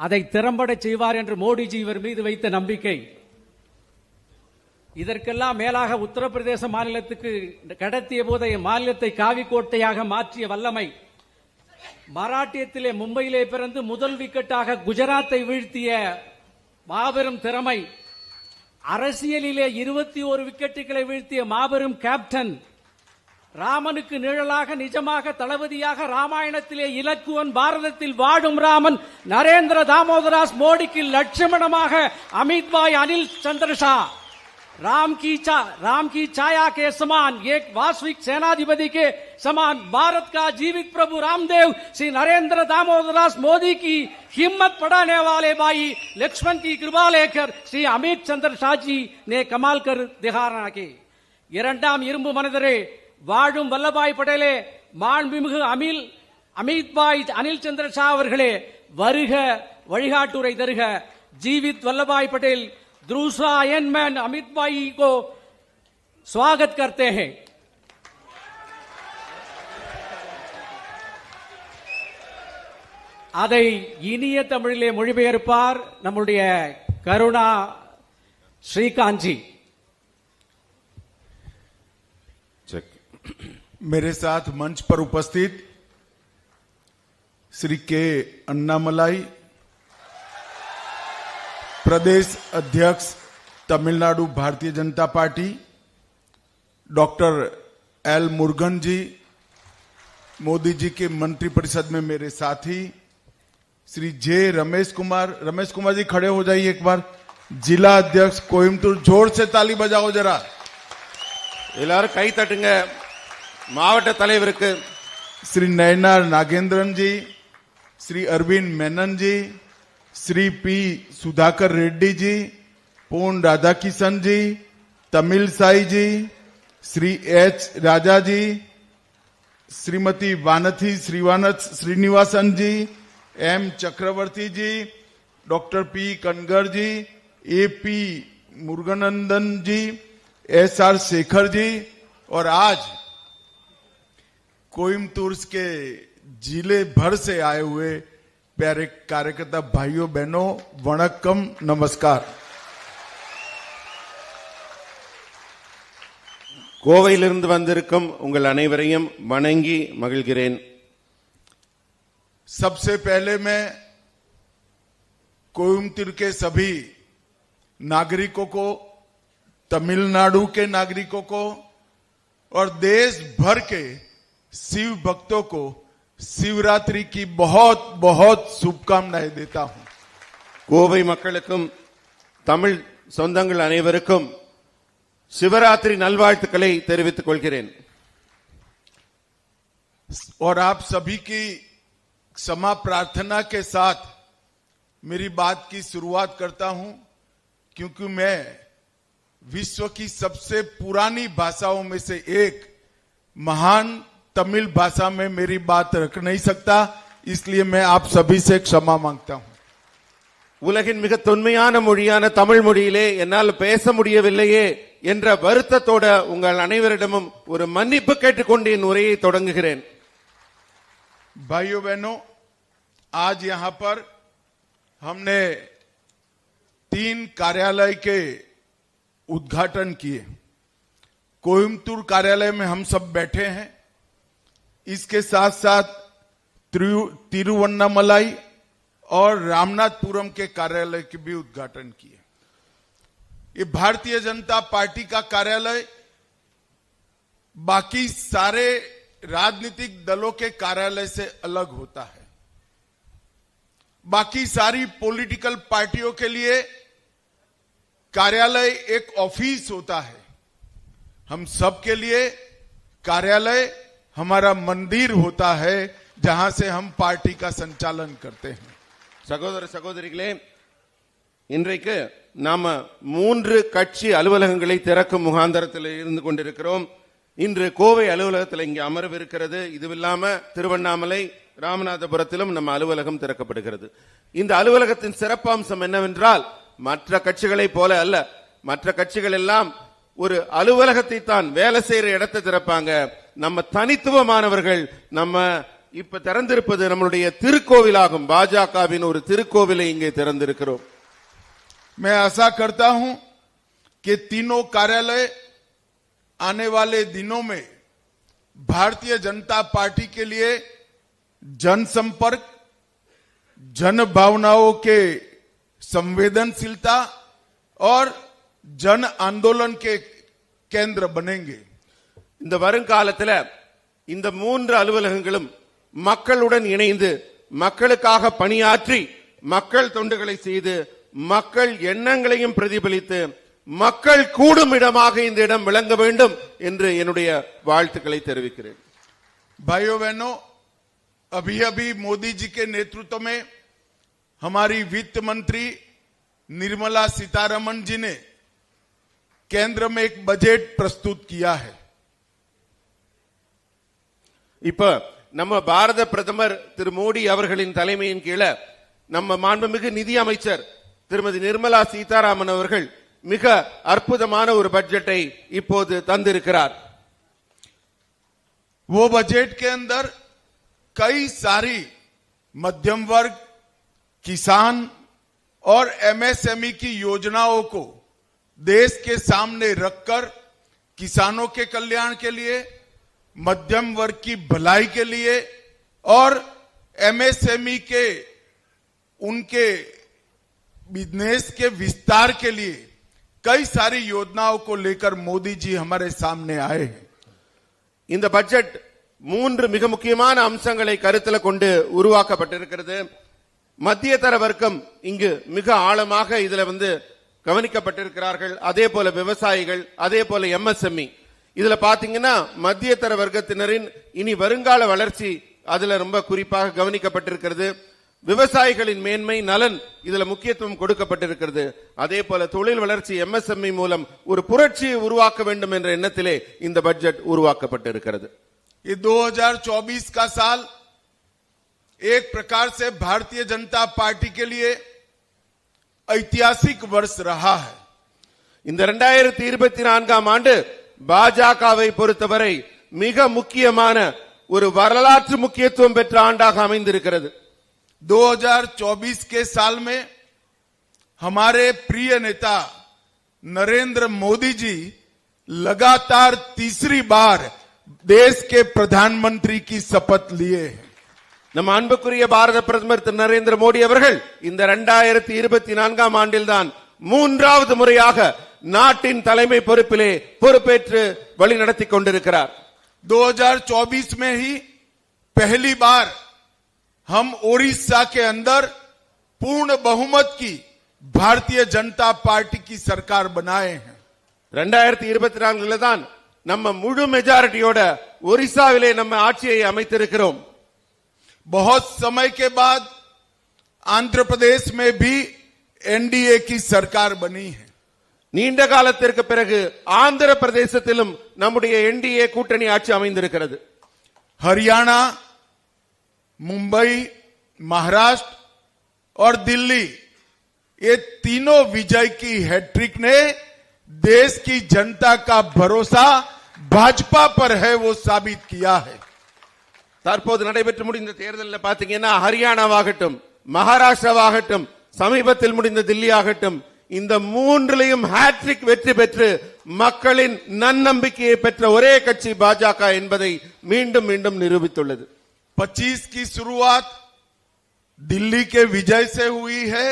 அதை திறம்பட செய்வார் என்று மோடிஜி இவர் மீது வைத்த நம்பிக்கை. இதற்கெல்லாம் மேலாக உத்தரப்பிரதேச மாநிலத்துக்கு கடத்திய போது மாநிலத்தை காவிக்கோட்டையாக மாற்றிய வல்லமை, மராட்டியத்திலே மும்பையிலே பிறந்து முதல் விக்கெட்டாக குஜராத்தை வீழ்த்திய மாபெரும் திறமை, அரசியலிலே 21 விக்கெட்டுகளை வீழ்த்திய மாபெரும் கேப்டன், ராமனுக்கு நிழலாக நிஜமாக தளபதியாக ராமாயணத்திலே இலக்குவன், பாரதத்தில் வாழும் ராமன் நரேந்திர தாமோதராஸ் மோடிக்கு लक्ष्मणமாக अमित भाई अनिल चंद्र शाह, राम की छाया के समान एक वास्तविक सेनाधिपति के समान भारत का जीवित प्रभु रामदेव श्री नरेंद्र दामोदरदास मोदी की हिम्मत बढ़ाने वाले भाई लक्ष्मण की कृपा लेकर श्री अमित चंद्र शाह जी ने कमाल कर दिखाना के இரண்டாம் இரும்பு மனிதரே, வாழும் வல்லபாய் பட்டேலே, மாண்புமிகு அமித் பாய் அனில் சந்திர ஷா அவர்களே, வருக வழிகாட்டுரை தருக. जीवित वल्लभाई पटेल दूसरा आयरनमैन अमित भाई को स्वागत करते हैं. அதை இனிய தமிழிலே மொழிபெயர்ப்பார் நம்முடைய கருணா ஸ்ரீகாந்த்ஜி. मेरे साथ मंच पर उपस्थित श्री के अन्नामलाई, प्रदेश अध्यक्ष Tamil Nadu Bharatiya Janata party, doctor L Murugan जी, मोदी जी के मंत्रिपरिषद में मेरे साथी श्री जे रमेश कुमार जी खड़े हो जाइए एक बार, जिला अध्यक्ष कोयम्बटूर, जोर से ताली बजाओ जरा, எல்லாரும் கை தட்டுங்க மாவட்ட தலைவருக்கு. Shri Nayanar Nagendran ji, Shri Arvind Menon ji, Shri P Sudhakar Reddy ji, Pon Radhakrishnan ji, Tamilisai ji, Shri H Raja ji, Shrimati Vanathi Srinivasan ji, M Chakravarthi ji, doctor P Kanagar ji, A P Muruganandam ji, S R. शेखर जी, और आज कोयम्बटूर के जिले भर से आए हुए प्यारे कार्यकर्ता भाइयों बहनों, वणक्कम, नमस्कार. கோவையிலிருந்து வந்திருக்கும் உங்கள் அனைவரையும் வணங்கி மகிழ்கிறேன். सबसे पहले मैं कोयम्बटूर के सभी नागरिकों को, तमिलनाडु के नागरिकों को और देश भर के शिव भक्तों को शिवरात्रि की बहुत बहुत शुभकामनाएं देता हूं. கோவை மக்களுக்கும் தமிழ் சொந்தங்கள் அனைவருக்கும் சிவராத்திரி நல்வாழ்த்துக்களை தெரிவித்துக் கொள்கிறேன். और आप सभी की क्षमा प्रार्थना के साथ मेरी बात की शुरुआत करता हूं, क्योंकि मैं विश्व की सबसे पुरानी भाषाओं में से एक महान तमिल भाषा में मेरी बात रख नहीं सकता, इसलिए मैं आप सभी से क्षमा मांगता हूं. உலகின் மிக தொன்மையான மொழியான தமிழ் மொழியிலே என்னால் பேச முடியவில்லையே என்ற வருத்தத்தோட உங்கள் அனைவரிடமும் ஒரு மன்னிப்பு கேட்டுக்கொண்டு என் உரையை தொடங்குகிறேன். भाइयों बहनों, आज यहां पर हमने 3 कार्यालय के उद्घाटन किए. कोयम्बटूर कार्यालय में हम सब बैठे हैं, इसके साथ साथ तिरुवन्नामलाई और रामनाथपुरम के कार्यालय के भी उद्घाटन किए. ये भारतीय जनता पार्टी का कार्यालय बाकी सारे राजनीतिक दलों के कार्यालय से अलग होता है. बाकी सारी पॉलिटिकल पार्टियों के लिए कार्यालय एक ऑफिस होता है. हम सब के लिए कार्यालय हमारा मंदिर होता है, जहां से हम पार्टी का संचालन करते हैं. சகோதர சகோதரிகளே, இன்றைக்கு நாம 3 கட்சி அலுவலகங்களை திறக்கும் முகாந்தரத்தில் இருந்து கொண்டிருக்கிறோம். இன்று கோவை அலுவலகத்தில் இங்கே அமர்விருக்கிறது. இதுவில்லாம திருவண்ணாமலை, ராமநாதபுரத்திலும் நம்ம அலுவலகம் திறக்கப்படுகிறது. இந்த அலுவலகத்தின் சிறப்பம்சம் என்னவென்றால், மற்ற கட்சிகளை போல அல்ல. மற்ற கட்சிகள் எல்லாம் ஒரு அலுவலகத்தை தான் வேலை செய்யற இடத்தை திறப்பாங்க. நம்ம தனித்துவமானவர்கள், நம்ம இப்ப திறந்திருப்பது நம்மளுடைய திருக்கோவிலாகும். பாஜகவின் ஒரு திருக்கோவிலை இங்கே திறந்திருக்கிறோம். मैं आशा करता हूं कि तीनों कार्यालय आने वाले दिनों में भारतीय जनता पार्टी के लिए जनसंपर्क, जन भावनाओं के संवेदनशीलता और जन आंदोलन के केंद्र बनेंगे. இந்த வருங்காலத்தில் இந்த மூன்று அலுவலகங்களும் மக்களுடன் இணைந்து மக்களுக்காக பணியாற்றி மக்கள் தொண்டுகளை செய்து மக்கள் எண்ணங்களையும் பிரதிபலித்து மக்கள் கூடும் இடமாக இந்த இடம் விளங்க வேண்டும் என்று என்னுடைய வாழ்த்துக்களை தெரிவிக்கிறேன். भाइयों बहनों, अभी अभी मोदी जी के नेतृत्व में हमारी वित्त मंत्री निर्मला सीतारमण जी ने केंद्र में एक बजट प्रस्तुत किया है. இப்ப நம்ம பாரத பிரதமர் திரு மோடி அவர்களின் தலைமையின் கீழ நம்ம மாண்புமிகு நிதி அமைச்சர் திருமதி நிர்மலா சீதாராமன் அவர்கள் மிக அற்புதமான ஒரு பட்ஜெட்டை இப்போது தந்திருக்கிறார். वो बजट के अंदर कई सारी मध्यम वर्ग, किसान और एमएसएमई की योजनाओं को देश के सामने रखकर किसानों के कल्याण के लिए, मध्यम वर्ग की भलाई के लिए और एमएसएमई के उनके बिजनेस के विस्तार के लिए कई सारी योजनाओं को लेकर मोदी जी हमारे सामने आए हैं. இந்த பட்ஜெட் மூன்று மிக முக்கியமான அம்சங்களை கருத்தில் கொண்டு உருவாக்கப்பட்டிருக்கிறது. மத்திய தர வர்க்கம் இங்கு மிக ஆழமாக இதுல கவனிக்கப்பட்டிருக்கிறார்கள். அதே போல விவசாயிகள், அதே போல எம்எஸ்எம்இ. இதுல பாத்தீங்கன்னா மத்திய தர வர்க்கத்தினரின் இனி வருங்கால வளர்ச்சி அதுல ரொம்ப குறிப்பாக கவனிக்கப்பட்டிருக்கிறது. விவசாயிகளின் மேன்மை நலன் இதுல முக்கியத்துவம் கொடுக்கப்பட்டிருக்கிறது. அதே போல தொழில் வளர்ச்சி எம்எஸ்எம்இ மூலம் ஒரு புரட்சியை உருவாக்க வேண்டும் என்ற எண்ணத்திலே இந்த பட்ஜெட் உருவாக்கப்பட்டிருக்கிறது. ये 2024 का साल एक प्रकार से भारतीय जनता पार्टी के लिए ऐतिहासिक वर्ष रहा है. இந்த 2024ஆம் ஆண்டு பாஜகவை பொறுத்தவரை மிக முக்கியமான ஒரு வரலாற்று முக்கியத்துவம் பெற்ற ஆண்டாக அமைந்திருக்கிறது. 2024 के साल में हमारे प्रिय नेता नरेंद्र मोदी जी लगातार तीसरी बार देश के प्रधानमंत्री की शपथ लिए हैं. நம் அன்புக்குரிய பாரத பிரதமர் திரு நரேந்திர மோடி அவர்கள் இந்த 2024ஆம் ஆண்டில்தான் மூன்றாவது முறையாக நாட்டின் தலைமை பொறுப்பிலே பொறுப்பேற்று வழி நடத்தி கொண்டிருக்கிறார். 2024 में ही पहली बार हम ओडिशा के अंदर पूर्ण बहुमत की भारतीय जनता पार्टी की सरकार बनाए हैं. 2024 தான் நம்ம முழு மெஜாரிட்டியோட ஒரிசாவிலே நம்ம ஆட்சியை அமைத்திருக்கிறோம். बहुत समय के बाद आंध्र प्रदेश में भी एनडीए की सरकार बनी है. நீண்ட காலத்திற்கு பிறகு ஆந்திர பிரதேசத்திலும் நம்முடைய என்டிஏ கூட்டணி ஆட்சி அமைந்திருக்கிறது. हरियाणा, मुंबई, महाराष्ट्र और दिल्ली, ये तीनों विजय की हैट्रिक ने देश की जनता का भरोसा भाजपा पर है वो साबित किया है. தற்போது நடைபெற்று முடிந்த தேர்தலில் பாத்தீங்கன்னா ஹரியானாவாகட்டும், மகாராஷ்டிராவாகட்டும், சமீபத்தில் முடிந்த தில்லி ஆகட்டும், இந்த மூன்றிலையும் ஹேட்ரிக் வெற்றி பெற்று மக்களின் நன்னம்பிக்கையை பெற்ற ஒரே கட்சி பாஜக என்பதை மீண்டும் மீண்டும் நிரூபித்துள்ளது. 25 की शुरुआत दिल्ली के विजय से हुई है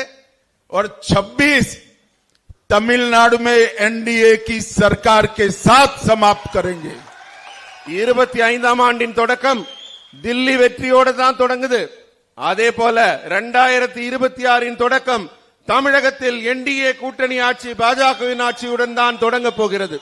और 26 तमिलनाडु में एनडीए की सरकार के साथ समाप्त करेंगे. 25ஆம் ஆண்டின் தொடக்கம் தில்லி வெற்றியோடு தான் தொடங்குது. அதே போல 2026 தொடக்கம் தமிழகத்தில் என்டிஏ கூட்டணி ஆட்சி பாஜகவின் ஆட்சியுடன் தான் தொடங்க போகிறது.